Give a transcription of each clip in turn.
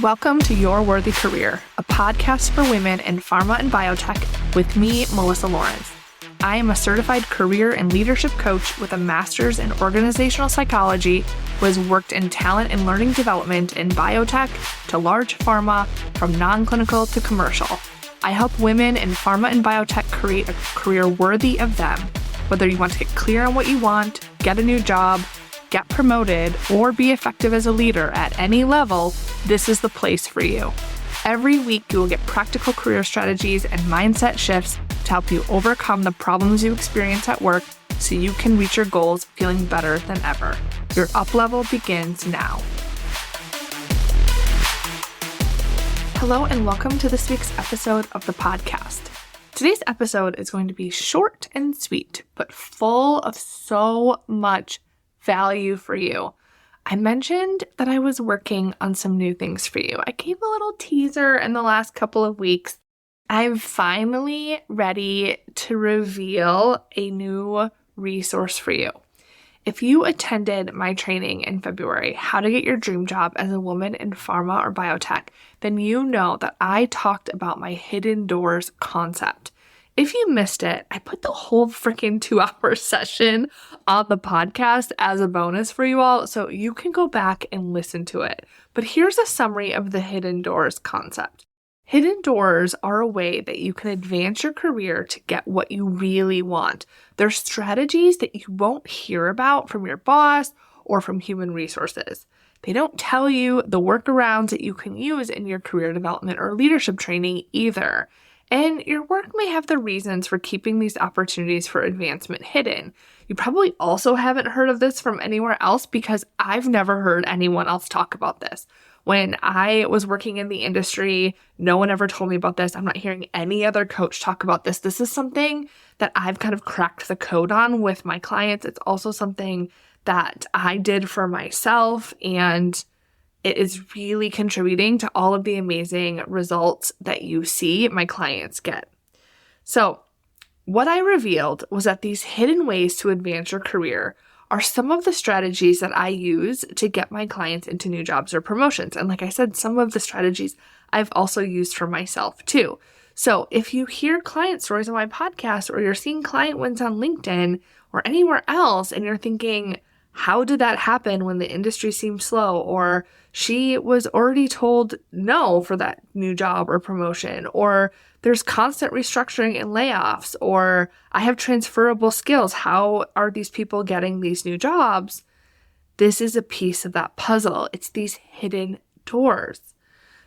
Welcome to Your Worthy Career, a podcast for women in pharma and biotech with me, Melissa Lawrence. I am a certified career and leadership coach with a master's in organizational psychology who has worked in talent and learning development in biotech to large pharma, from non-clinical to commercial. I help women in pharma and biotech create a career worthy of them. Whether you want to get clear on what you want, get a new job, get promoted, or be effective as a leader at any level, this is the place for you. Every week, you will get practical career strategies and mindset shifts to help you overcome the problems you experience at work so you can reach your goals feeling better than ever. Your up level begins now. Hello, and welcome to this week's episode of the podcast. Today's episode is going to be short and sweet, but full of so much value for you. I mentioned that I was working on some new things for you. I gave a little teaser in the last couple of weeks. I'm finally ready to reveal a new resource for you. If you attended my training in February, How to Get Your Dream Job as a Woman in Pharma or Biotech, then you know that I talked about my hidden doors concept. If you missed it, I put the whole freaking 2-hour session on the podcast as a bonus for you all, so you can go back and listen to it. But here's a summary of the hidden doors concept. Hidden doors are a way that you can advance your career to get what you really want. They're strategies that you won't hear about from your boss or from human resources. They don't tell you the workarounds that you can use in your career development or leadership training either. And your work may have the reasons for keeping these opportunities for advancement hidden. You probably also haven't heard of this from anywhere else because I've never heard anyone else talk about this. When I was working in the industry, no one ever told me about this. I'm not hearing any other coach talk about this. This is something that I've kind of cracked the code on with my clients. It's also something that I did for myself, and it is really contributing to all of the amazing results that you see my clients get. So what I revealed was that these hidden ways to advance your career are some of the strategies that I use to get my clients into new jobs or promotions. And like I said, some of the strategies I've also used for myself too. So if you hear client stories on my podcast, or you're seeing client wins on LinkedIn or anywhere else, and you're thinking, how did that happen when the industry seemed slow? Or she was already told no for that new job or promotion, or there's constant restructuring and layoffs, or I have transferable skills. How are these people getting these new jobs? This is a piece of that puzzle. It's these hidden doors.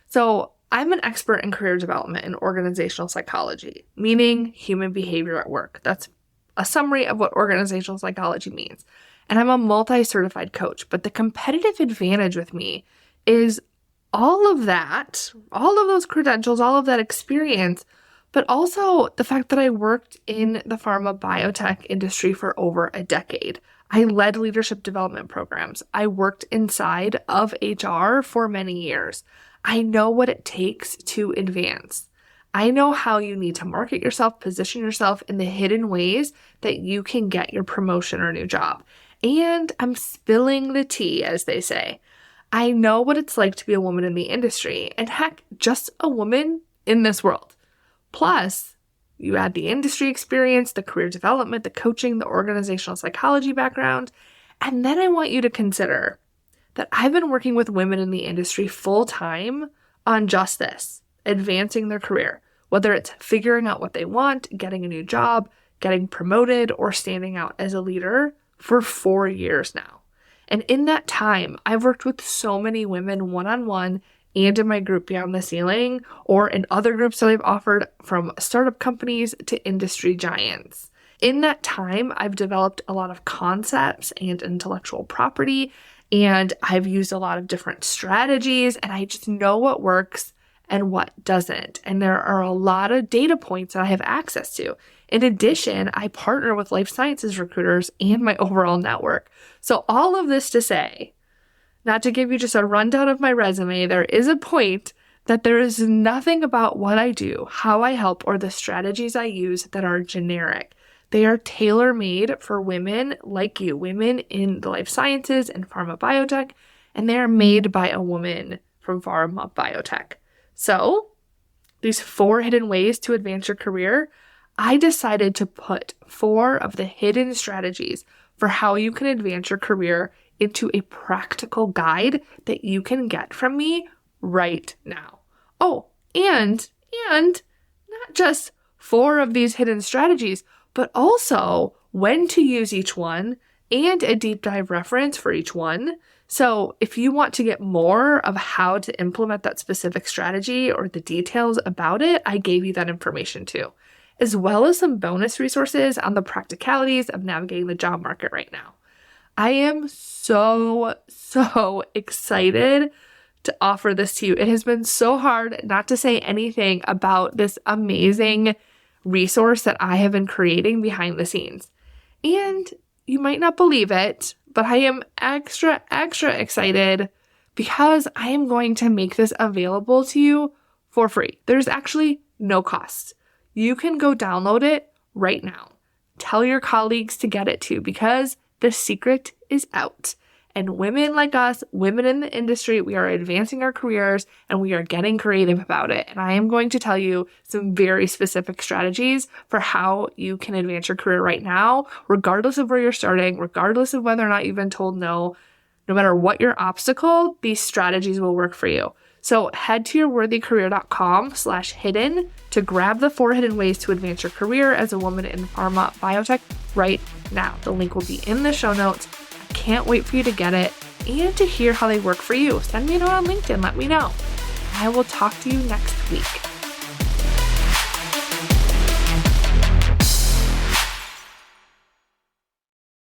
So I'm an expert in career development and organizational psychology, meaning human behavior at work. That's a summary of what organizational psychology means. And I'm a multi-certified coach, but the competitive advantage with me is all of that, all of those credentials, all of that experience, but also the fact that I worked in the pharma biotech industry for over a decade. I led leadership development programs. I worked inside of HR for many years. I know what it takes to advance. I know how you need to market yourself, position yourself in the hidden ways that you can get your promotion or new job. And I'm spilling the tea, as they say. I know what it's like to be a woman in the industry, and heck, just a woman in this world. Plus, you add the industry experience, the career development, the coaching, the organizational psychology background, and then I want you to consider that I've been working with women in the industry full time on just this, advancing their career, whether it's figuring out what they want, getting a new job, getting promoted, or standing out as a leader for 4 years now. And in that time, I've worked with so many women one-on-one and in my group Beyond the Ceiling, or in other groups that I've offered, from startup companies to industry giants. In that time, I've developed a lot of concepts and intellectual property, and I've used a lot of different strategies, and I just know what works and what doesn't. And there are a lot of data points that I have access to. In addition, I partner with life sciences recruiters and my overall network. So all of this to say, not to give you just a rundown of my resume, there is a point that there is nothing about what I do, how I help, or the strategies I use that are generic. They are tailor-made for women like you, women in the life sciences and pharma biotech, and they are made by a woman from Pharma Biotech. So these 4 hidden ways to advance your career, I decided to put 4 of the hidden strategies for how you can advance your career into a practical guide that you can get from me right now. Oh, and not just 4 of these hidden strategies, but also when to use each one and a deep dive reference for each one. So if you want to get more of how to implement that specific strategy or the details about it, I gave you that information too, as well as some bonus resources on the practicalities of navigating the job market right now. I am so excited to offer this to you. It has been so hard not to say anything about this amazing resource that I have been creating behind the scenes. And you might not believe it, but I am extra excited because I am going to make this available to you for free. There's actually no cost. You can go download it right now. Tell your colleagues to get it too, because the secret is out. And women like us, women in the industry, we are advancing our careers and we are getting creative about it. And I am going to tell you some very specific strategies for how you can advance your career right now, regardless of where you're starting, regardless of whether or not you've been told no matter what your obstacle, these strategies will work for you. So head to yourworthycareer.com/hidden to grab the 4 hidden ways to advance your career as a woman in pharma biotech right now. The link will be in the show notes. I can't wait for you to get it and to hear how they work for you. Send me a note on LinkedIn. Let me know. I will talk to you next week.